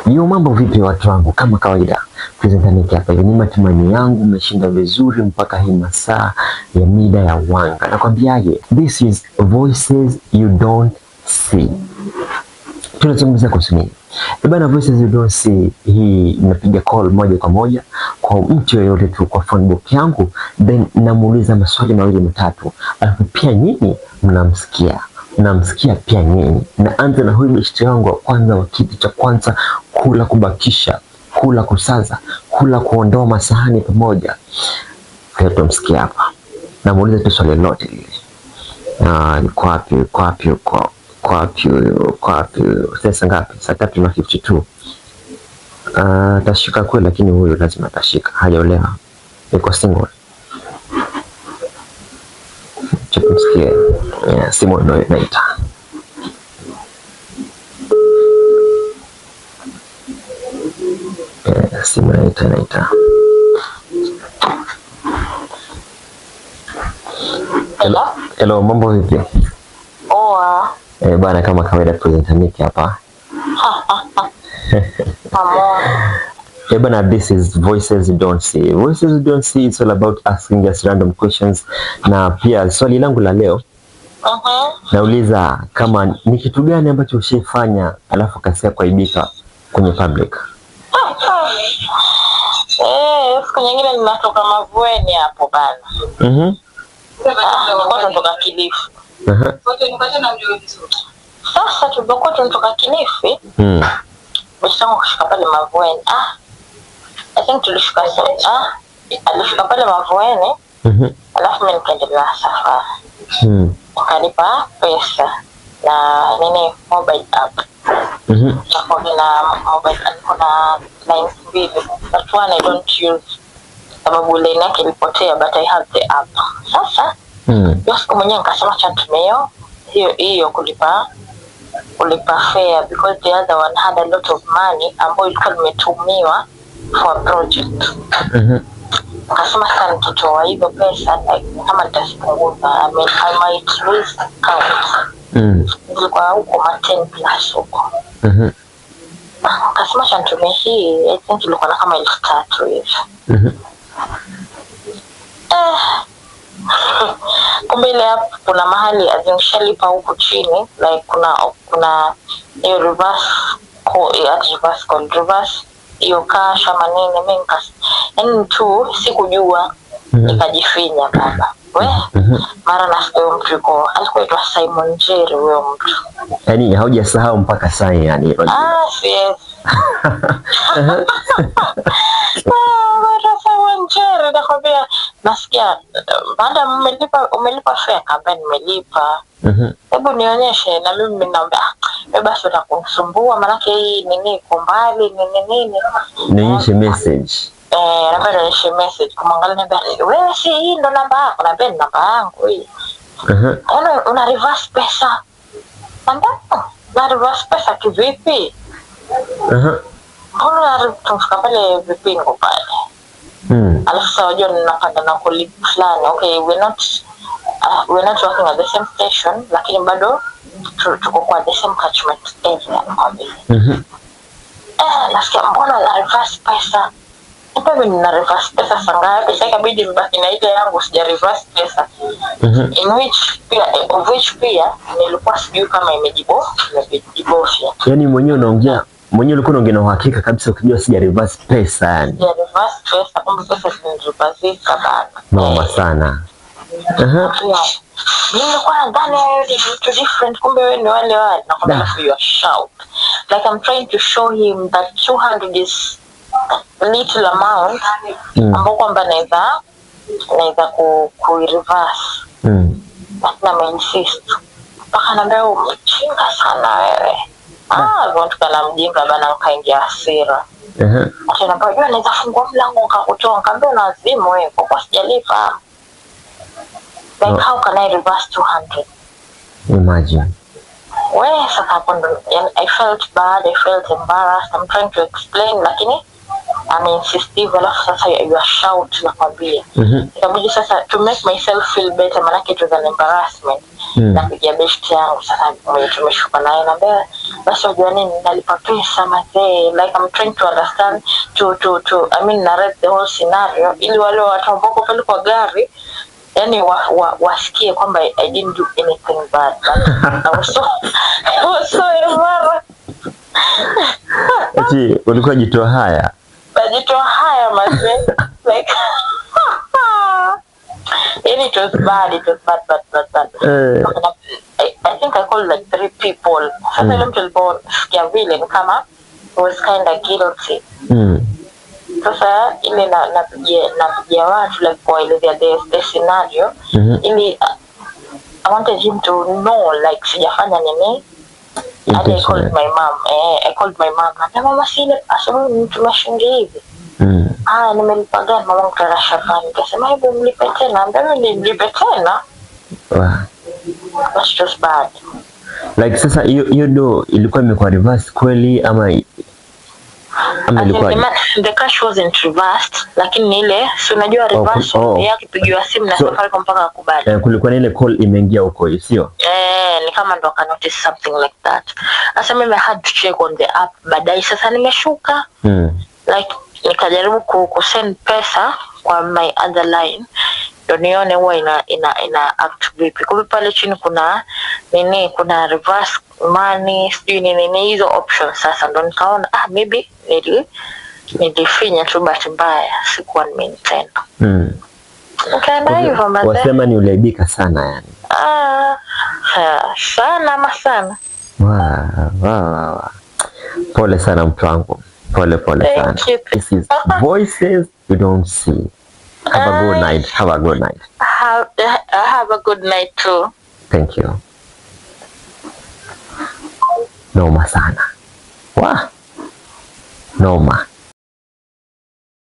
Hiyo mambo vipi watu wangu, kama kawaida presenter hapa. Ni matumaini yangu mmeshinda vizuri mpaka hii masaa ya mida ya wanga. Nakwambiaje, this is Voices You Don't See. Tunazungumzia kuhusu nini? Bana, Voices You Don't See hii inapiga call moja kwa moja kwa mtu yoyote tu kwa phone book yangu, then namuuliza maswali mawili matatu, alafu pia nyinyi mnamsikia pia nyinyi. Naanza na huyu mshikaji wangu wa kwanza wa kitu cha kwanza, kula kubakisha, kula kusaza, kula kuondoa masahani pamoja. Kwa hiyo tumsikia hapa. Namuuliza tu swali lote lile. Kwa wapi sasa ngapi? Saa 3:52. Tashika kweli, lakini huyu lazima tashika. Hajaolewa. Yuko single. Tumsikie. Simu ndio inaita. Simu inaita. Hello, mambo vipi? Poa. Bwana, kama kawaida presenter Nick hapa. Bwana, this is Voices You Don't See. Voices You Don't See is all about asking just random questions. Na pia swali langu la leo, nauliza kama ni kitu gani ambacho ushifanya alafu kasikia kuaibika kwenye public. Siku nyingine ninatoka Mavueni hapo bana. Kwa tunatoka Kilifi. Sasa tulipokuwa tunatoka Kilifi, mshango kushika pale Mavueni. I think tulifika alifika pale Mavueni. Alafu mimi nikaendelea na safari. Wakanipa pesa na nini, mobile app. Na mobile app kuna lines mbili. That one I don't use sababu line yake ilipotea, but I have the app. Sasa siku mwenyewe nikasema cha tumeo hiyo kulipa fare, because the other one had a lot of money ambayo ilikuwa imetumiwa for a project. Nikasema sasa nikitoa hizo pesa kama nitapunguza, I might lose count. Ilikuwa huko 10 plus huko. Nikasema cha tumeo hii, I think ilikuwa kama 3,000 hivi. Kumbe ile hapo kuna mahali azinshalipa huku chini, like kuna hiyo reverse hiyo cash ama nini. Mimi yani tu sikujua, nikajifinya baba. Mara nasikia mtu yuko alikuwa anaitwa Simon Jerry huyo mtu. Yaani haujasahau mpaka sasa yani. Yes. Njere nakwambia, nasikia baada umelipa fare, kamba nimelipa. Hebu nionyeshe na mimi naomba. Basi utakusumbua maana hii nini iko mbali nini. Nionyeshe message. Labda nionyeshe message kumwangalia namba. Wewe si hii ndo namba yako? Na namba yangu hii. Una reverse pesa. Na reverse pesa kivipi? Tunafika pale vipingo pale. Alafu sasa wajua ninapanda na colleague fulani. Okay, we're not working at the same station, lakini bado tuko kwa the same catchment area. Nasikia mbona na reverse pesa? Mimi nina reverse pesa sangapi? Sasa ikabidi mbaki na ile yangu, sija reverse pesa. Of which pia nilikuwa sijui kama imejibofya. Yaani mwenyewe ulikuwa unaongea na uhakika kabisa ukijua sija reverse pesa yani. Ya reverse pesa, kumbe pesa zilizopazika bana. Noma sana. Nilikuwa nadhani ni vitu different, kumbe wewe ni wale na kwamba you shout. Like I'm trying to show him that 200 is a little amount ambao kwamba naweza ku-reverse. Na insist. Mpaka naambia umechinga sana wewe. Tukana mjinga bana, nikaingia hasira. Tena bado naweza fungua mlango nikakutoa, nikamwambia unazimu wewe kwa sijalipa. Like how can I reverse 200? Imagine. Well, sasa hapo I felt bad, I felt embarrassed. I'm trying to explain, lakini I'm insistive. Alafu sasa you shout nakwambia. Ikabidi sasa to make myself feel better, maana it was an embarrassment. napigia best yangu sasa mwenye tumeshuka naye naambia basi unajua nini nalipa pesa mazee, like I'm trying to understand to I mean narrate the whole scenario ili wale watu ambao pale kwa gari yani wasikie kwamba I didn't do anything bad. I was so embarrassed. Ati ulikuwa jitoa haya? Najitoa haya mazee. Like it was bad. I think I called like 3 people. Sasa ile mtu aliposikia vile ni kama was kind of guilty. Sasa ile napigia watu like kuelezea the scenario ili I wanted him to know like sijafanya nini. I called my mom. I called my mom. Na mama sile asubuhi nitumeshinda hivi. Nimelipa gani mama mtarashafani. Nikasema hebu mlipe tena. Mbona nilipe tena? That's just bad. Like sasa hiyo do ilikuwa imekuwa reverse kweli ama ilikuwa the cash wasn't reversed lakini ile si unajua reverse yake pigiwa simu na Safaricom mpaka akubali. Kulikuwa na ile call imeingia huko sio? Ni kama ndo aka notice something like that. Sasa mimi had to check on the app baadaye sasa nimeshuka. Like nikajaribu kusend pesa kwa my other line ndio nione huwa ina act vipi. Kwa pale chini kuna kuna reverse money sijui nini hizo options. Sasa ndo nikaona maybe nilifinya tu bahati mbaya sikuwa nimeintend. Ukaenda hivyo mazee. Wasema ni uliaibika sana yani. Sana. Wow. Pole sana mtu wangu. Pole sana. This is voices you don't see. Have a good night. Have a good night. Have a good night too. Thank you. Noma sana. Noma.